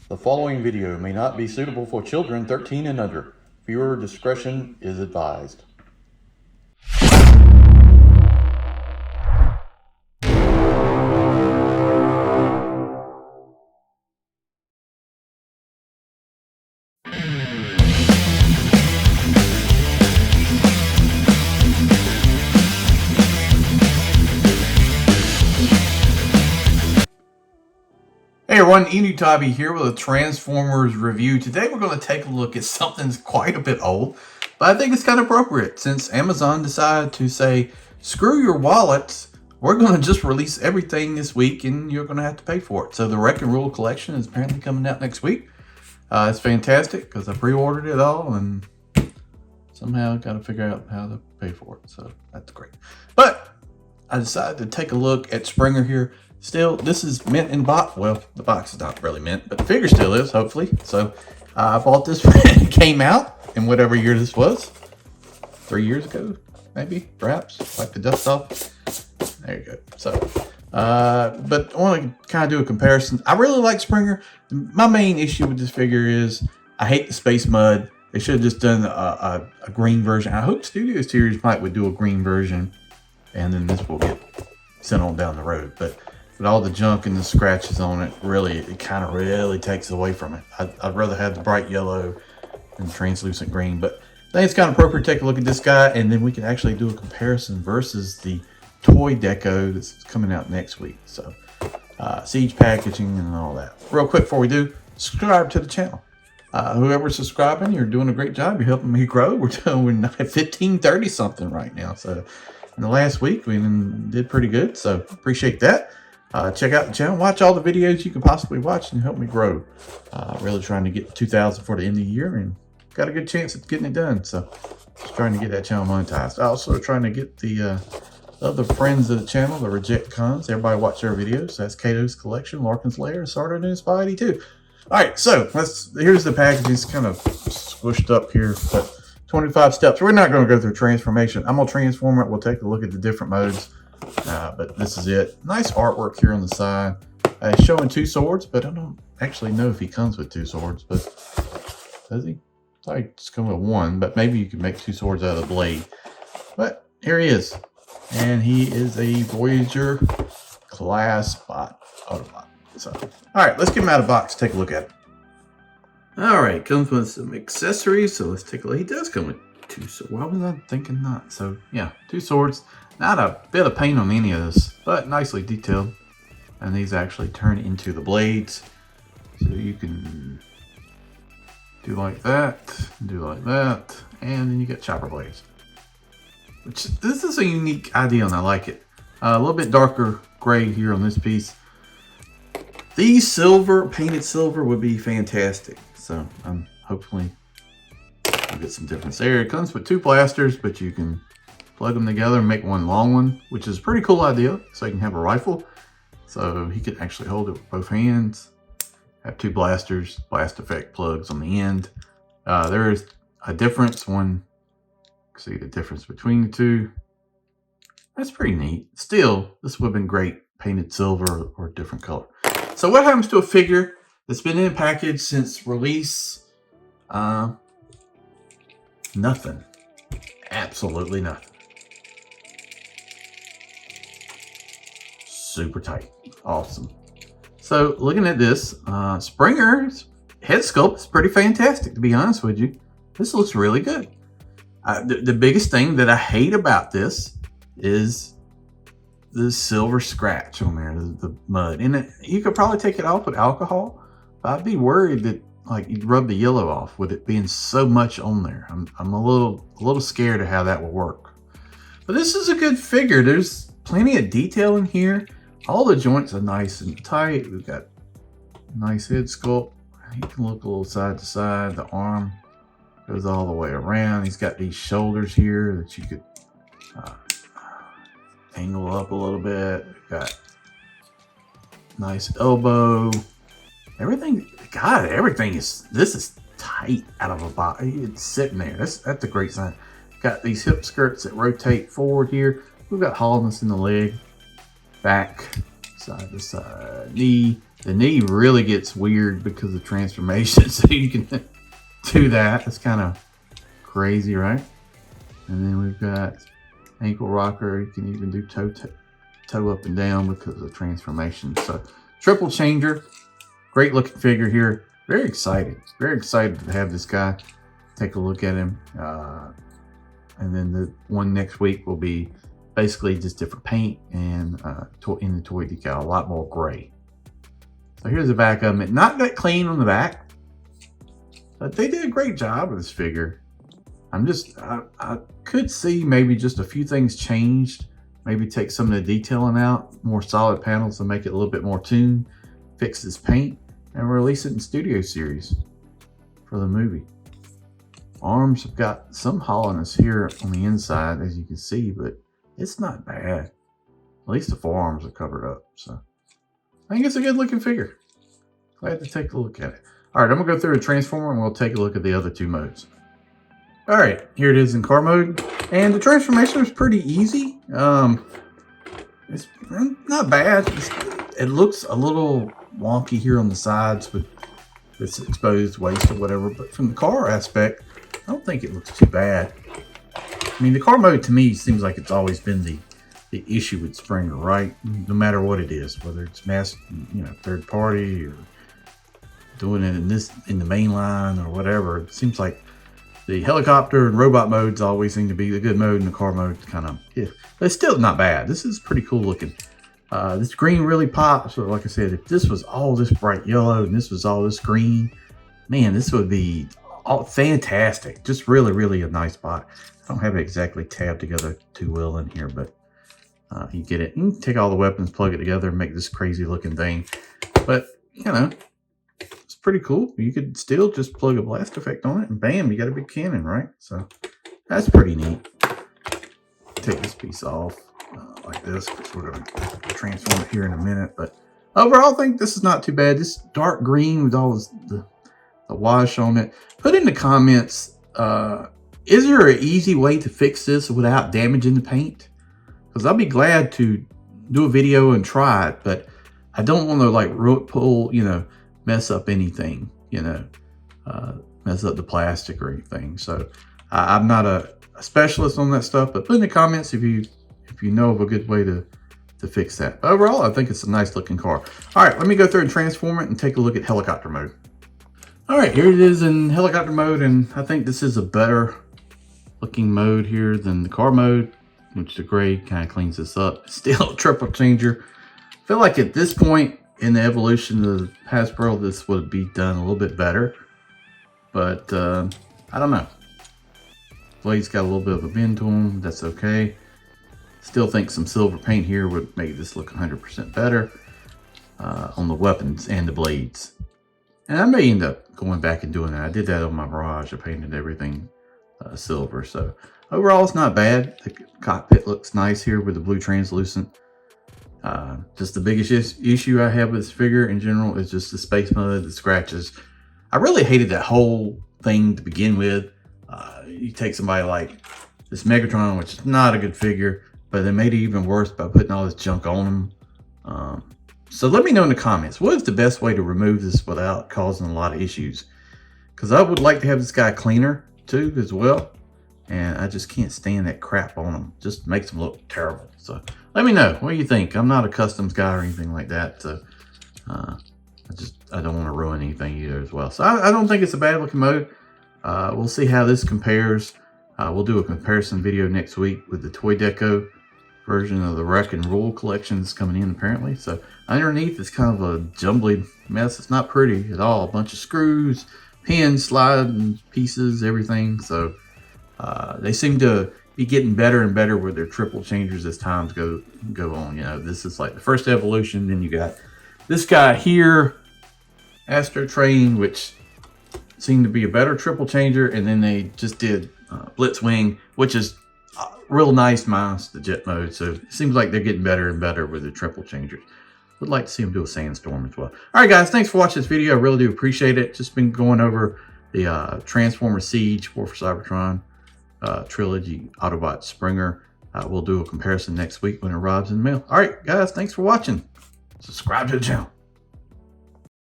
The following video may not be suitable for children 13 and under. Viewer discretion is advised. Hey everyone, Enewtabie here with a Transformers review. Today we're going to take a look at something that's quite a bit old, but I think it's kind of appropriate since Amazon decided to say, screw your wallets, we're going to just release everything this week and you're going to have to pay for it. So the Wreck and Rule collection is apparently coming out next week. It's fantastic because I pre-ordered it all and somehow got to figure out how to pay for it. So that's great. But I decided to take a look at Springer here. Still, this is mint in box. Well, the box is not really mint, but the figure still is, hopefully. So, I bought this when it came out in whatever year this was. 3 years ago, maybe, perhaps. Wipe the dust off. There you go. So, but I want to kind of do a comparison. I really like Springer. My main issue with this figure is I hate the space mud. They should have just done a green version. I hope Studio Series would do a green version, and then this will get sent on down the road. But all the junk and the scratches on it, it kind of really takes away from it. I'd rather have the bright yellow and translucent green, but I think it's kind of appropriate to take a look at this guy, and then we can actually do a comparison versus the toy deco that's coming out next week. So, siege packaging and all that. Real quick before we do, subscribe to the channel. Whoever's subscribing, you're doing a great job. You're helping me grow. We're at 1530 something right now. So, in the last week, we did pretty good. So, appreciate that. Check out the channel, watch all the videos you can possibly watch and help me grow. Really trying to get 2,000 for the end of the year and got a good chance at getting it done. So just trying to get that channel monetized. Also trying to get the other friends of the channel, the Reject Cons. Everybody watch their videos. That's Kato's Collection, Larkin's Lair, Sardo and Spidey too. All right, so here's the package. It's kind of squished up here, but 25 steps. We're not going to go through transformation. I'm going to transform it. We'll take a look at the different modes. But this is it. Nice artwork here on the side. Showing 2 swords, but I don't actually know if he comes with 2 swords. But does he? I thought he just come with 1, but maybe you can make 2 swords out of the blade. But here he is, and he is a Voyager class Autobot. So, all right, let's get him out of the box. Take a look at it. All right, comes with some accessories. So let's take a look. He does come with 2 swords. Why was I thinking not? So yeah, 2 swords. Not a bit of paint on any of this, but nicely detailed. And these actually turn into the blades. So you can do like that, do like that, and then you get chopper blades. This is a unique idea and I like it. A little bit darker gray here on this piece. These painted silver would be fantastic. So hopefully we'll get some difference there. It comes with 2 blasters, but you can plug them together and make one long one, which is a pretty cool idea. So you can have a rifle. So he can actually hold it with both hands. Have 2 blasters, blast effect plugs on the end. There is a difference. See the difference between the 2. That's pretty neat. Still, this would have been great painted silver or a different color. So what happens to a figure that's been in a package since release? Nothing. Absolutely nothing. Super tight. Awesome. So looking at this, Springer's head sculpt is pretty fantastic, to be honest with you. This looks really good. The biggest thing that I hate about this is the silver scratch on there, the mud. And you could probably take it off with alcohol, but I'd be worried that you'd rub the yellow off with it being so much on there. I'm a little scared of how that will work. But this is a good figure. There's plenty of detail in here. All the joints are nice and tight. We've got a nice head sculpt. He can look a little side to side. The arm goes all the way around. He's got these shoulders here that you could angle up a little bit. We've got nice elbow. Everything this is tight out of a box. It's sitting there. That's a great sign. Got these hip skirts that rotate forward here. We've got hollowness in the leg, back, side to side, knee. The knee really gets weird because of transformation, so you can do that. It's kind of crazy, right? And then we've got ankle rocker. You can even do toe up and down because of transformation. So triple changer, great looking figure here. Very excited to have this guy. Take a look at him. And then the one next week will be basically just different paint and in the toy decal, a lot more gray. So here's the back of it. Not that clean on the back, but they did a great job with this figure. I could see maybe just a few things changed. Maybe take some of the detailing out, more solid panels to make it a little bit more tuned, fix this paint, and release it in Studio Series for the movie. Arms have got some hollowness here on the inside, as you can see, but it's not bad. At least the forearms are covered up, so I think it's a good looking figure. Glad to take a look at it. All right, I'm gonna go through a transformer and we'll take a look at the other two modes. All right, here it is in car mode, and the transformation is pretty easy. It's not bad. It looks a little wonky here on the sides with this exposed waist or whatever, but from the car aspect, I don't think it looks too bad. I mean, the car mode to me seems like it's always been the issue with Springer, right? No matter what it is, whether it's mass, third party or doing it in the main line or whatever. It seems like the helicopter and robot modes always seem to be the good mode, and the car mode kind of, yeah. But it's still not bad. This is pretty cool looking. This green really pops. So like I said, if this was all this bright yellow and this was all this green, man, this would be fantastic. Just really, really a nice bot. I don't have it exactly tabbed together too well in here, but you get it. You can take all the weapons, plug it together, and make this crazy looking thing. But, it's pretty cool. You could still just plug a blast effect on it, and bam, you got a big cannon, right? So that's pretty neat. Take this piece off like this, because we're going to transform it here in a minute. But overall, I think this is not too bad. This dark green with all the wash on it. Put in the comments, is there an easy way to fix this without damaging the paint? Because I'll be glad to do a video and try it, but I don't want to like pull, mess up anything, mess up the plastic or anything. So I'm not a specialist on that stuff, but put in the comments if you know of a good way to fix that. But overall, I think it's a nice looking car. All right, let me go through and transform it and take a look at helicopter mode. All right, here it is in helicopter mode, and I think this is a better looking mode here than the car mode, which the gray kind of cleans this up. Still a triple changer. I feel like at this point in the evolution of Hasbro, this would be done a little bit better, but I don't know. Blade's got a little bit of a bend to them. That's okay. Still think some silver paint here would make this look 100% better on the weapons and the blades. And I may end up going back and doing that. I did that on my Mirage. I painted everything silver. So overall, it's not bad. The cockpit looks nice here with the blue translucent. Just the biggest issue I have with this figure in general is just the space mud, the scratches. I really hated that whole thing to begin with. You take somebody like this Megatron, which is not a good figure, but they made it even worse by putting all this junk on him. So let me know in the comments, what is the best way to remove this without causing a lot of issues? Because I would like to have this guy cleaner too as well. And I just can't stand that crap on him. Just makes him look terrible. So let me know, what do you think? I'm not a customs guy or anything like that. So I don't want to ruin anything either as well. So I don't think it's a bad looking mode. We'll see how this compares. We'll do a comparison video next week with the Toy Deco version of the Wreck and Roll collection that's coming in apparently. So underneath it's kind of a jumbly mess. It's not pretty at all. A bunch of screws, pins, sliding pieces, everything. So they seem to be getting better and better with their triple changers as times go on. This is like the first evolution. Then you got this guy here, Astro Train, which seemed to be a better triple changer, and then they just did Blitzwing, which is real nice minus the jet mode. So it seems like they're getting better and better with the triple changers. Would like to see them do a Sandstorm as well. All right, guys, thanks for watching this video. I really do appreciate it. Just been going over the Transformer Siege, War for Cybertron trilogy, Autobot Springer. We'll do a comparison next week when it arrives in the mail. All right, guys, thanks for watching. Subscribe to the channel.